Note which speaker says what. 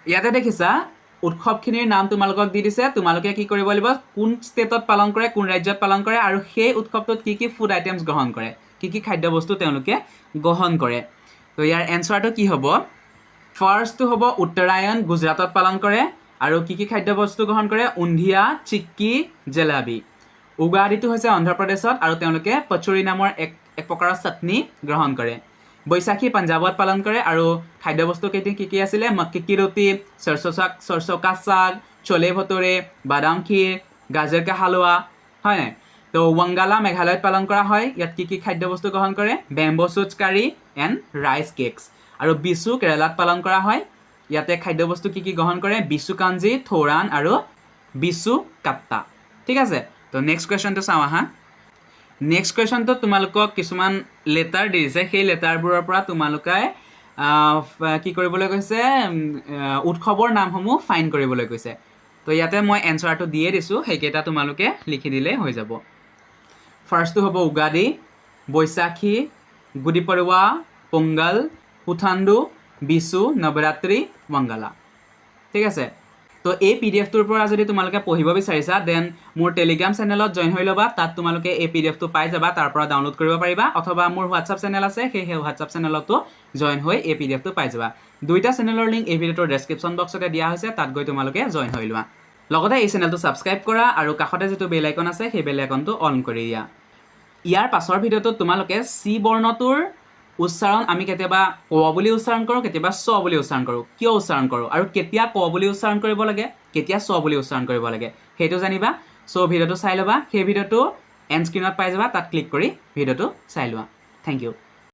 Speaker 1: ইয়াতে দেখিছা উৎসৱখিনিৰ নাম তোমালোকক দি দিছে তোমালোকে কি কৰিব লাগিব কোন ষ্টেটত পালন কৰে কোন ৰাজ্যত পালন কৰে আৰু সেই উৎসৱটোত কি ফুড আইটেমছ গ্ৰহণ কৰে কি খাদ্যবস্তু তেওঁলোকে গ্ৰহণ কৰে তো ইয়াৰ এনসাৰটো কি হ'ব ফাৰ্ষ্টটো হ'ব উত্তৰায়ণ গুজৰাটত পালন কৰে আৰু কি খাদ্যবস্তু গ্ৰহণ কৰে উন্ধিয়া চিক্কি জেলাবি উগাদিটো হৈছে অন্ধ্ৰপ্ৰদেশত আৰু তেওঁলোকে পচৰি নামৰ এক প্ৰকাৰৰ চাটনি গ্ৰহণ কৰে বৈশাখী পাঞ্জাবত পালন কৰে আৰু খাদ্যবস্তু কি আছিলে মক্কি কি ৰুটি সৰসো কা শাক চলে ভটোৰে বাদাম খীৰ গাজৰ কা হালৱা হয় নাই তো ৱাংগালা মেঘালয়ত পালন কৰা হয় ইয়াত কি খাদ্যবস্তু গ্ৰহণ কৰে bamboo shoot curry and rice cakes আৰু বিশু কেৰালাত পালন কৰা হয় ইয়াতে খাদ্যবস্তু কি গ্ৰহণ কৰে বিশু কাঞ্জি থোৰান আৰু বিশু কাট্টা ঠিক আছে তো নেক্সট কুৱেশ্যনটো চাওঁ আহা নেক্সট কুৱেশ্যনটো তোমালোকক কিছুমান লেটাৰ দি দিছে সেই লেটাৰবোৰৰ পৰা তোমালোকে কি কৰিবলৈ কৈছে উৎসৱৰ নামসমূহ ফাইন কৰিবলৈ কৈছে তো ইয়াতে মই এনসাৰটো দিয়ে দিছোঁ সেইকেইটা তোমালোকে লিখি দিলে হৈ যাব ফাৰ্ষ্টটো হ'ব উগাদি বৈশাখী গুড়ি পড়ৱা পোংগল পুথাণ্ডু বিশু নৱৰাত্ৰি ৱাংগালা ঠিক আছে তো এই পিডিএফটোৰ পৰা যদি তোমালোকে পঢ়িব বিচাৰিছা দেন মোৰ টেলিগ্ৰাম চেনেলত জইন হৈ ল'বা তাত তোমালোকে এই পিডিএফটো পাই যাবা তাৰ পৰা ডাউনলোড কৰিব পাৰিবা অথবা মোৰ হোৱাটছআপ চেনেল আছে সেই হোৱাটছআপ চেনেলতো জইন হৈ এই পিডিএফটো পাই যাবা দুইটা চেনেলৰ লিংক এই ভিডিঅ'টোৰ ডেছক্ৰিপশ্যন বক্সতে দিয়া হৈছে তাত গৈ তোমালোকে জইন হৈ লোৱা লগতে এই চেনেলটো ছাবস্ক্ৰাইব কৰা আৰু কাষতে যিটো বেল আইকন আছে সেই বেল আইকনটো অন কৰি দিয়া ইয়াৰ পাছৰ ভিডিঅ'টোত তোমালোকে চি বৰ্ণটোৰ উচ্চাৰণ আমি কেতিয়াবা ক বুলি উচ্চাৰণ কৰোঁ কেতিয়াবা চ বুলি উচ্চাৰণ কৰোঁ কিয় উচ্চাৰণ কৰোঁ আৰু কেতিয়া ক বুলি উচ্চাৰণ কৰিব লাগে কেতিয়া চ বুলি উচ্চাৰণ কৰিব লাগে সেইটো জানিবা সো ভিডিঅ'টো চাই ল'বা সেই ভিডিঅ'টো এণ্ড স্ক্ৰীনত পাই যাবা তাত ক্লিক কৰি ভিডিঅ'টো চাই লোৱা থেংক ইউ